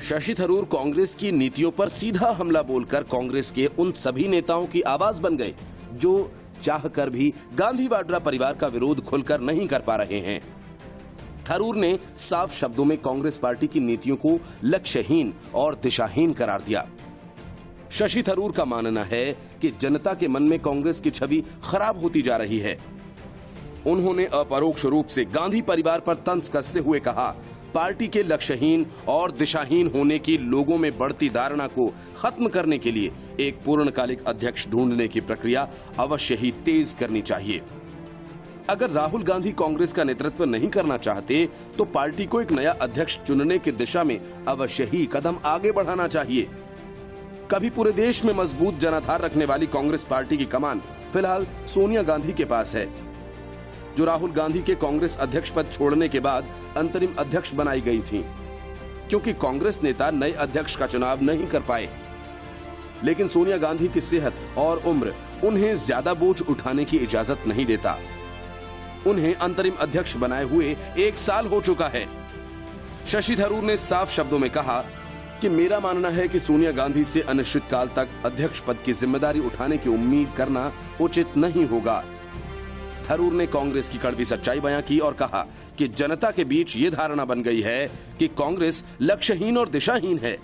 शशि थरूर कांग्रेस की नीतियों पर सीधा हमला बोलकर कांग्रेस के उन सभी नेताओं की आवाज बन गए जो चाहकर भी गांधी वाड्रा परिवार का विरोध खुलकर नहीं कर पा रहे हैं। थरूर ने साफ शब्दों में कांग्रेस पार्टी की नीतियों को लक्ष्यहीन और दिशाहीन करार दिया। शशि थरूर का मानना है कि जनता के मन में कांग्रेस की छवि खराब होती जा रही है। उन्होंने अपरोक्ष रूप से गांधी परिवार पर तंज कसते हुए कहा, पार्टी के लक्ष्यहीन और दिशाहीन होने की लोगों में बढ़ती धारणा को खत्म करने के लिए एक पूर्णकालिक अध्यक्ष ढूंढने की प्रक्रिया अवश्य ही तेज करनी चाहिए। अगर राहुल गांधी कांग्रेस का नेतृत्व नहीं करना चाहते तो पार्टी को एक नया अध्यक्ष चुनने की दिशा में अवश्य ही कदम आगे बढ़ाना चाहिए। कभी पूरे देश में मजबूत जनाधार रखने वाली कांग्रेस पार्टी की कमान फिलहाल सोनिया गांधी के पास है, जो राहुल गांधी के कांग्रेस अध्यक्ष पद छोड़ने के बाद अंतरिम अध्यक्ष बनाई गई थीं, क्योंकि कांग्रेस नेता नए अध्यक्ष का चुनाव नहीं कर पाए। लेकिन सोनिया गांधी की सेहत और उम्र उन्हें ज्यादा बोझ उठाने की इजाजत नहीं देता। उन्हें अंतरिम अध्यक्ष बनाए हुए 1 साल हो चुका है। शशि थरूर ने साफ शब्दों में कहा कि मेरा मानना है कि सोनिया गांधी से अनिश्चितकाल तक अध्यक्ष पद की जिम्मेदारी उठाने की उम्मीद करना उचित नहीं होगा। थरूर ने कांग्रेस की कड़वी सच्चाई बयां की और कहा कि जनता के बीच ये धारणा बन गई है कि कांग्रेस लक्ष्यहीन और दिशाहीन है।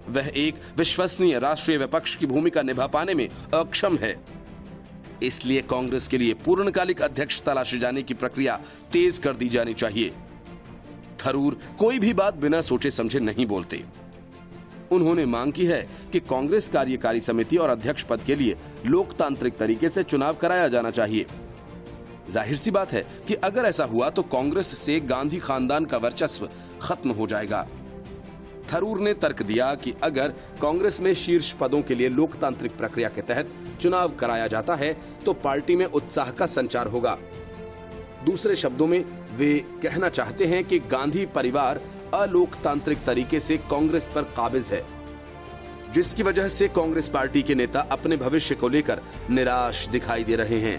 वह एक विश्वसनीय राष्ट्रीय विपक्ष की भूमिका निभा पाने में अक्षम है। इसलिए कांग्रेस के लिए पूर्णकालिक अध्यक्ष तलाशे जाने की प्रक्रिया तेज कर दी जानी चाहिए। थरूर कोई भी बात बिना सोचे समझे नहीं बोलते। उन्होंने मांग की है कि कांग्रेस कार्यकारी समिति और अध्यक्ष पद के लिए लोकतांत्रिक तरीके से चुनाव कराया जाना चाहिए। जाहिर सी बात है कि अगर ऐसा हुआ तो कांग्रेस से गांधी खानदान का वर्चस्व खत्म हो जाएगा। थरूर ने तर्क दिया कि अगर कांग्रेस में शीर्ष पदों के लिए लोकतांत्रिक प्रक्रिया के तहत चुनाव कराया जाता है तो पार्टी में उत्साह का संचार होगा। दूसरे शब्दों में वे कहना चाहते हैं कि गांधी परिवार अलोकतांत्रिक तरीके से कांग्रेस पर काबिज है, जिसकी वजह से कांग्रेस पार्टी के नेता अपने भविष्य को लेकर निराश दिखाई दे रहे हैं।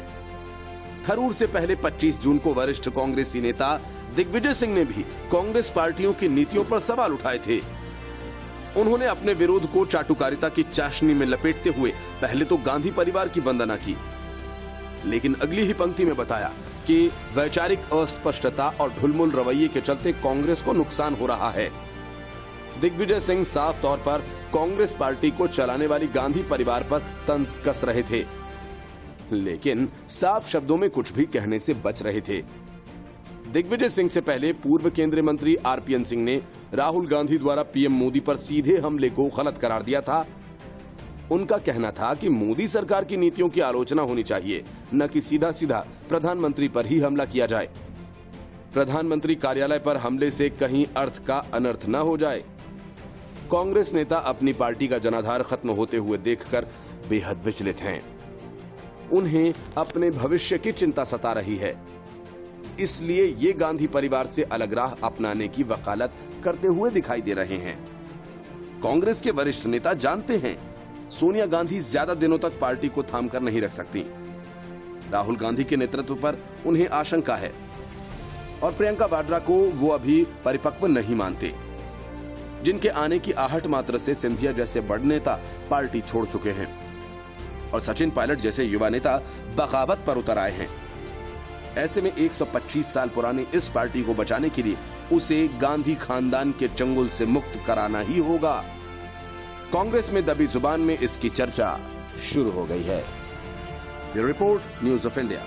थरूर से पहले 25 जून को वरिष्ठ कांग्रेसी नेता दिग्विजय सिंह ने भी कांग्रेस पार्टियों की नीतियों पर सवाल उठाए थे। उन्होंने अपने विरोध को चाटुकारिता की चाशनी में लपेटते हुए पहले तो गांधी परिवार की वंदना की, लेकिन अगली ही पंक्ति में बताया कि वैचारिक अस्पष्टता और ढुलमुल रवैये के चलते कांग्रेस को नुकसान हो रहा है। दिग्विजय सिंह साफ तौर पर कांग्रेस पार्टी को चलाने वाली गांधी परिवार पर तंज कस रहे थे, लेकिन साफ शब्दों में कुछ भी कहने से बच रहे थे। दिग्विजय सिंह से पहले पूर्व केंद्रीय मंत्री आरपीएन सिंह ने राहुल गांधी द्वारा पीएम मोदी पर सीधे हमले को गलत करार दिया था। उनका कहना था कि मोदी सरकार की नीतियों की आलोचना होनी चाहिए, न कि सीधा सीधा प्रधानमंत्री पर ही हमला किया जाए। प्रधानमंत्री कार्यालय पर हमले से कहीं अर्थ का अनर्थ न हो जाए। कांग्रेस नेता अपनी पार्टी का जनाधार खत्म होते हुए देखकर बेहद विचलित हैं। उन्हें अपने भविष्य की चिंता सता रही है, इसलिए ये गांधी परिवार से अलग राह अपनाने की वकालत करते हुए दिखाई दे रहे हैं। कांग्रेस के वरिष्ठ नेता जानते हैं सोनिया गांधी ज्यादा दिनों तक पार्टी को थामकर नहीं रख सकती। राहुल गांधी के नेतृत्व पर उन्हें आशंका है और प्रियंका वाड्रा को वो अभी परिपक्व नहीं मानते, जिनके आने की आहट मात्र से सिंधिया जैसे बड़ नेता पार्टी छोड़ चुके हैं और सचिन पायलट जैसे युवा नेता बगावत पर उतर आए हैं। ऐसे में 125 साल पुरानी इस पार्टी को बचाने के लिए उसे गांधी खानदान के चंगुल से मुक्त कराना ही होगा। कांग्रेस में दबी जुबान में इसकी चर्चा शुरू हो गई है। Bureau report, news of India.